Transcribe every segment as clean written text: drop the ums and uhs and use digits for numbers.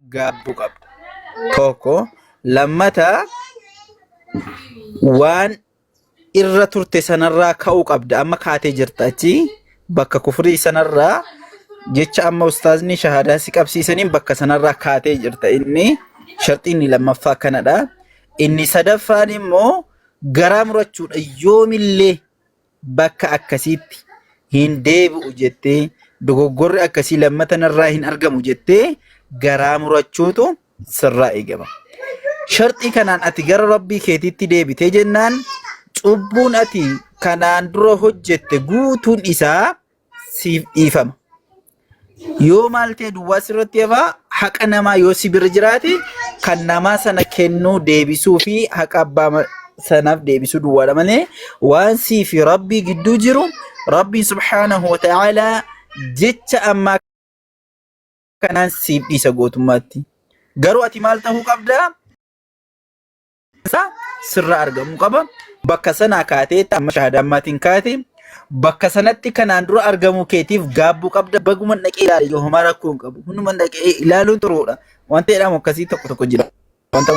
gaabbuu qabda. Tokko lammata waan irra turte sanarraa ka'uu qabda. Amma kaatee jirta achi bakka kufrii sanarraa jecha amma ustaazni shahadaa si qabsiisaniin bakka sanarraa kaatee jirta. Inni sharxiin lammaffaa kanadha. Inni sadaffaan immoo garaa murachuudha. Yoomillee bakka akkasiitti hin deebi'u jettee dogoggorri akkasii lammatanarraa hin argamu jettee garaa murachuutu sirraa eegama. Sharxii kanaan ati gara rabbii keetiitti deebitee jennaan cubbuun ati kanaan dura hojjette guutuun isaa siif dhiifama. Yoo maal ta'e duwwaa sirratti hafaa haqa namaa yoo si bira jiraate kan namaa sana kennuu deebisuu fi haqa abbaa sanaaf deebisuu duwwaadha malee waan sii fi rabbii gidduu jiru rabbiin subhaanahu wa ta'aalaa jecha ammaa kanaan siif dhiisa gootummaatti. Garuu ati maal ta'uu qabdaa? Sirra argamuu qaba. Bakka sanaa kaatee amma shahadaa ammaatiin kaate bakka sanatti kanaan dura argamuu keetiif gaabbuu qabda. Baguma dhaqee ilaali yoo homaa rakkoo hin qabu. Hunduma dhaqee ilaaluun xuruudha. Wanta jedhamu akkasii tokko tokko jira. Wanta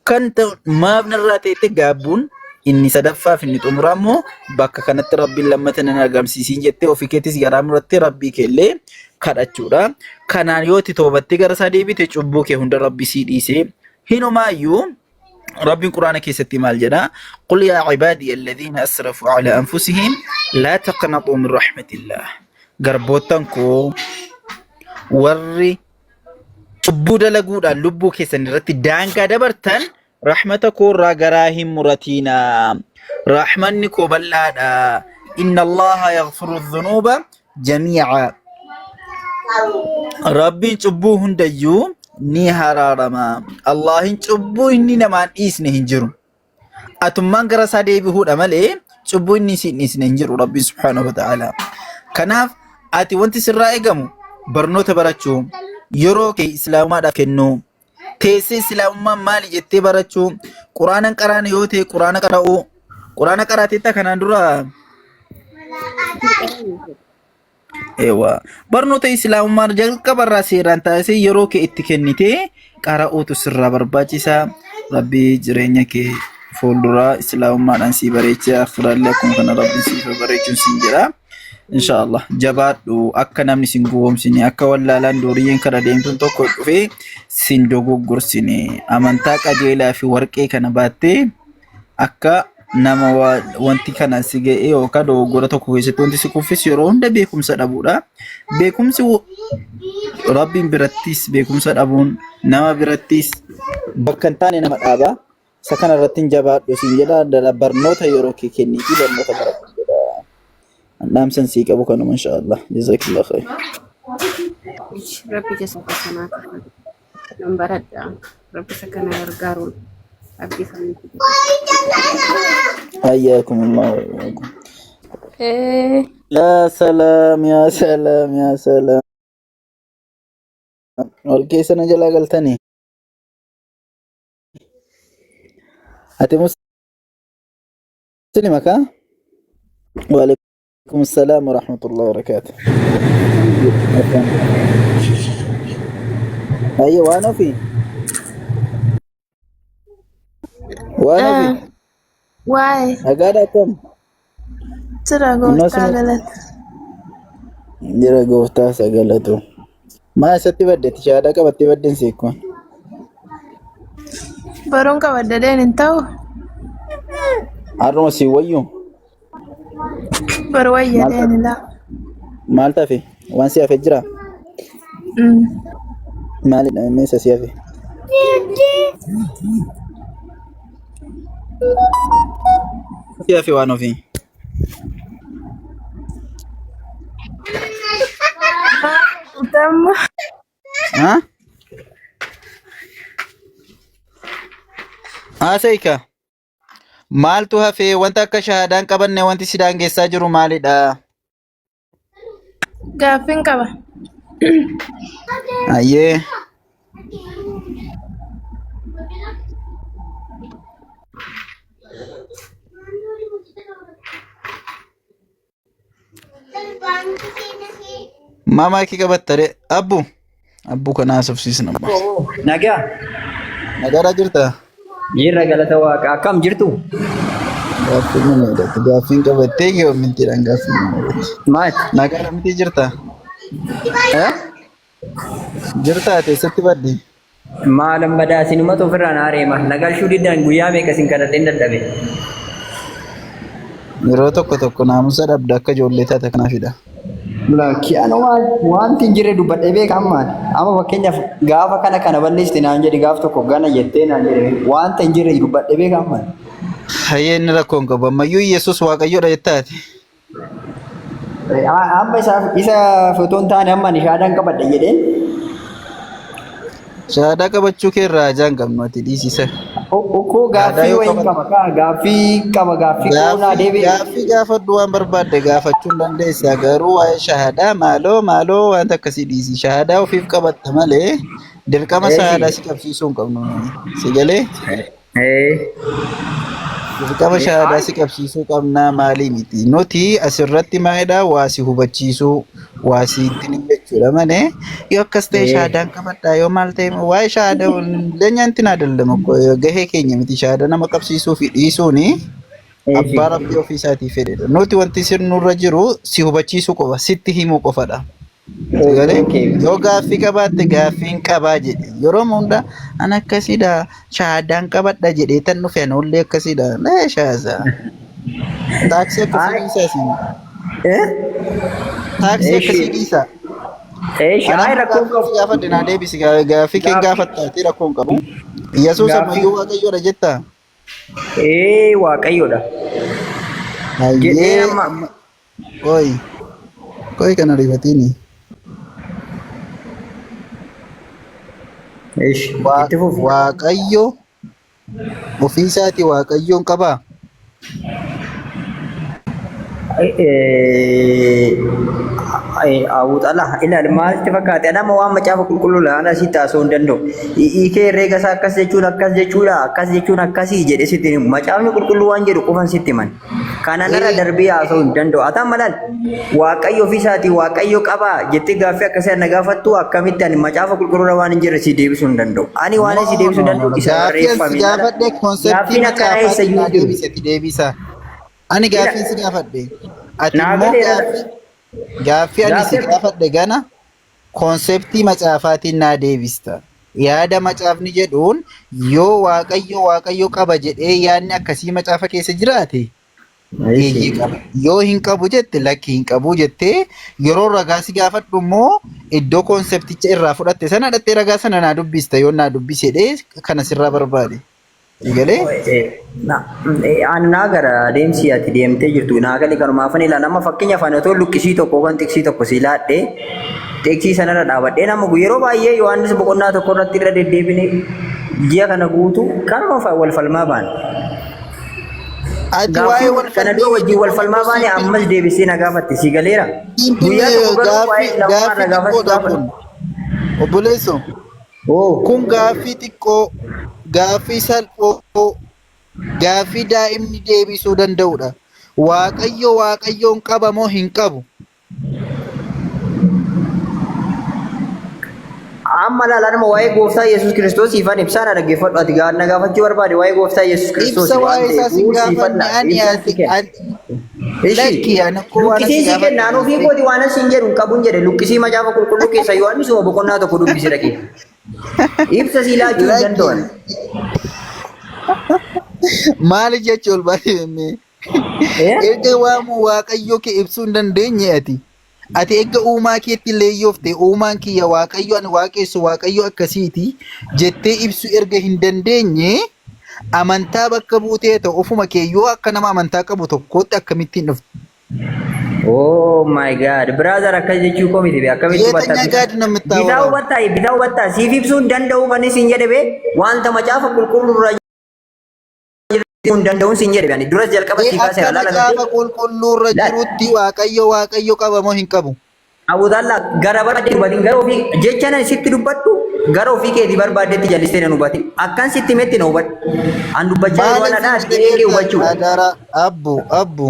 kan ta'u maaf narraa ta'etti gaabbuun inni sadaffaa fi inni xumuraa immoo bakka kanatti rabbiin lammata nan argamsiisiin jettee ofii keettis garaa murattee rabbii keellee kadhachuudha. Kanaan yoo itti toobattee gara isaa deebite cubbuu kee hunda rabbi sii dhiisee hinumaayyuu رب القرآن كيستي مال جدا قل يا عبادي الذين أسرفوا على أنفسهم لا تقنطوا من رحمة الله قربوتنكو وري تبودا لقودا لبو كيسن رتي دانكا دبرتن رحمتكو راقراهم مرتينا رحمنكو بلادا إن الله يغفر الذنوب جميعا ربي تبوهن ديو ni hararama. Allahin cubbuu inni namaan dhiisne hin jiru. Atummaan gara isaa deebi'uudha malee cubbuu inni siin dhiisne hin jiru Rabbiin subhaanahu wa ta'aalaa. Kanaaf ati wanti sirraa eegamu barnoota barachuu, yeroo kee islaamummaadhaaf kennuu, teessee islaamummaan maali jettee barachuu, quraana qaraan yoo ta'e quraana qara'uu, quraana qaraateetta kanaan dura ewa barnoota islaamummaa jalqabarraa seeraan taasisee yeroo kee itti kennitee qara'uutu sirraa barbaachisaa. Rabbi jireenya kee fuulduraa islaamummaadhaan sii bareechee akhiraallee akkuma kana rabbi siif bareechuun siin jedha. Inshaallah jabaadhu akka namni sin gowwoomsine akka wallaalaan dooriyyeen kana deemtuun tokko dhufee sin dogoggorsine amantaa qajeelaa fi warqee kana baattee akka nama wanti kana si ga'e yookaan dogoggora tokko keessatti wanti si kuffisu yeroo hunda beekumsa dhabuudha. Beekumsi rabbiin birattis beekumsa dhabuun nama birattis bakka hin taane nama dhaaba. Isa kana irratti hin jabaadhu siin jedha. Barnoota yeroo kee kenniifi barnoota baradhu jedha. Dhaamsan sii qabu kanuma inshaallah. Jazakallah khair. Rabbi jasaka sana kan baradha. Rabbi sakana gargaaruun abdii samii. حياكم الله وإياكم. يا سلام يا سلام يا سلام. والكيس أنا جلا قلتني. أنت مسلمك ها؟ وعليكم السلام ورحمة الله وبركاته. أيوة وأنا في. وأنا في. Why? Agada kam. Sira gooftaa galata. Jira gooftaa sagalatu. Maa isatti baddeetti shahadaa qabattee baddeen seekkuun. Baruun qabaddadeen hin ta'u. Har'uma si wayyu. Baru wayyadeen ila. Maal tafe? Waan si hafe jira? Maalidha meesa si hafe? Si hafe waan ofii. Damma. Haa? Haasayika. Maaltu hafee wanta akka shahadaan qabanne wanti si daangeessaa jiru maalidha? Gaaffiin qaba. Ayyee. Mama ki qabattare abbu Abbuu kanaa sofsiisna amma. Nagaa. Nagaadhaa jirta? Jirra galata waaqa akkam jirtu? Gaaffii nama jedhatti gaaffiin qabattee yoo mintiidhaan gaaffii nama jedhatti. Maal? Nagaadhaa miti jirta? Eh? Jirta teessatti baddi? Maalan badaa sinumatu ofirraa na areema. Nagalchuu diddaan guyyaa meeqa sin kadhadheen dadhabe. Yeroo tokko naamusa dhabda akka ijoollee taate kanaafidha. Lakki ana wanti hin jirre dubbadhee beeka ammaan. Amma fakkeenyaaf gaafa kana balleessite naan jedhi gaaf tokko gana jettee naan jedhe wanta hin jirre dubbadhee beeka ammaan. Hayyee inni rakkoon qabu ammayyuu Yesuus Waaqayyoodha jettaati. Amma isa fotoon taane amma shaadaan qabadha jedheen. Shaadaa qabachuu kee irraa ajaan qabnu ati dhiisisa. Okkoo gaaffii wayii qaba gaaffii qoonaa deebi'e. Gaaffii gaafadhu waan barbaadde gaafachuu hin dandeessa garuu waa'ee shaadaa maaloo wanta akkasii dhiisi. Shaadaa ofiif qabatta malee dirqama shaadaa si qabsiisuu hin qabnu. Si galee? Dirqama shaadaa si qabsiisuu qabnaa maalii miti. Nuti asirratti maalidhaa waa si hubachiisuu waa si ittiin jechuudha malee yoo akkas ta'e shaadaan qabadhaa yoo maal ta'e waa'ee shaadaa leenyaan ittiin adallama gahee keenya miti shaadaa nama qabsiisuu fi dhiisuuni abbaa rabbii ofiisaatii fedhedha. Nuti wanti sirnurra jiru si hubachiisuu qofa sitti himuu qofadha. Yoo gaaffii qabaatte gaaffiin qabaa jedhe yeroo hunda an akkasiidha shaadaan qabadha jedhee tan dhufe anullee akkasiidha shaasaa taaksii akkasii dhiisaa taaksii akkasii dhiisaa gaafadhe naa deebisi gaaffii kee gaafattaati rakkoon qabu Yesuus ammayyuu Waaqayyoodha jettaa Waaqayyoodha hayyee koyi kana rifatiini Waaqayyo ofiisaati Waaqayyoon qabaa. Awuudhala ilaali maalti fakkaate nama waan macaafa qulqulluu laana si taasisuu hin danda'u. Hiikee herreega isaa akkas jechuun akkasii jedhe sitti macaafni qulqulluu waan jedhu qofan sitti himan. Kanaan irra darbee haasa'uu hin danda'u. Haa ta'u malee Waaqayyo ofiisaatii Waaqayyo qabaa jettee gaaffii akkasii na gaafattu akkamitti ani macaafa qulqulluu waan hin jirre si deebisuu hin danda'u. Ani waan si deebisuu danda'u isa barreeffame. Gaafadhe konseptii macaafaatiin na deebisee deebisa. Ani gaaffii si gaafadhe. Ati immoo gaaffii ani si gaafadhe gana konseptii macaafaatiin na deebista. Yaada macaafni jedhuun yoo Waaqayyo qaba jedhee yaadni akkasii macaafa keessa jiraate yoo hin qabu jette lakki hin qabu jettee yeroo ragaa si gaafadhu immoo iddoo konsepticha irraa fudhatte sana dhattee ragaa sana naa dubbista yoo naa dubbisedhee kana sirraa barbaade. Galee? Annaa gara deemsi ati deemtee jirtu naa gali kanumaafan ilaa nama fakkeenyaaf ani otoo luqqisii tokko kan tiksii tokko si laadhee teeksii sanarra dhaabadhee nama yeroo baay'ee Yohaannis boqonnaa tokko irratti irra deddeebine ji'a kana guutu kanuma wal falmaa baane. Ati waa'ee wal falmaa wajjin wal falmaa baane ammas deebisee na gaafatte si galeera. Guyyaa tokko garuu waa'ee lamaa na gaafate. Obboleessoo. Kun gaaffii xiqqoo gaaffii salphoo gaaffii daa'imni deebisuu danda'udha. Waaqayyoon qaba moo hin qabu? Amma laalaan waa'ee gooftaa Yesuus Kiristoos ifaan ibsaan dhaggeeffadhu ati na gaafachuu barbaade waa'ee gooftaa Yesuus Kiristoos ibsa waa'ee isaa si gaafanne luqqisii si kennaan ofii kooti waan asiin jedhu qabuun jedhe luqqisii macaafa qulqulluu keessa Yohaannis boqonnaa tokko dubbisi dhaqee ibsa si laachuu hin danda'an. Maali jechuun ol baay'ee erga waamu Waaqayyo kee ibsuu hin dandeenye ati eegga uumaa keetti illee yoofte uumaan kiyya Waaqayyo ani waaqessu Waaqayyo akkasiiti jettee ibsu erga hin dandeenye amantaa bakka buutee ta'u ofuma keeyyoo akka nama amantaa qabu tokkootti akkamittiin dhufte. Oh my God, brother akkas jechuu komiti be akkamitti hubatta? Bitaa hubatta siif ibsuu hin danda'u kan isin jedhe be wanta macaafa qulqulluu hin danda'uun sin jedhe ani duras jalqaba si kaasee alaala gaafa qulqulluurra jirutti Waaqayyo qaba moo hin qabu? Abudalla gara barbaadde dubbadin gara ofii jecha nan sitti dubbadhu gara ofii keetii barbaaddetti jallistee nan hubate akkan sitti metti na hubadhu an dubbachaa jiru waan addaa ati eegee hubachuu. Adara abbu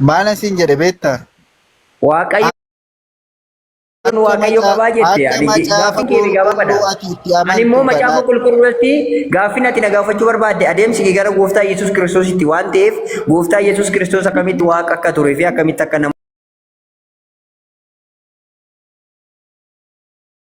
maal sin jedhe beektaa? Waaqayyo Akka Waaqayyo qabaa jette. akka Ani macaafa gaaffii kee gaafadha. qulqulluu ati itti Ani immoo amantu macaafa kanatti qulqulluutti gaaffii ati na gaafachuu barbaadde adeemsi kee gara Gooftaa Yesuus Kiristoositti waan ta'eef Gooftaa Yesuus Kiristoos akkamitti Waaqa akka turee fi akkamitti akka nama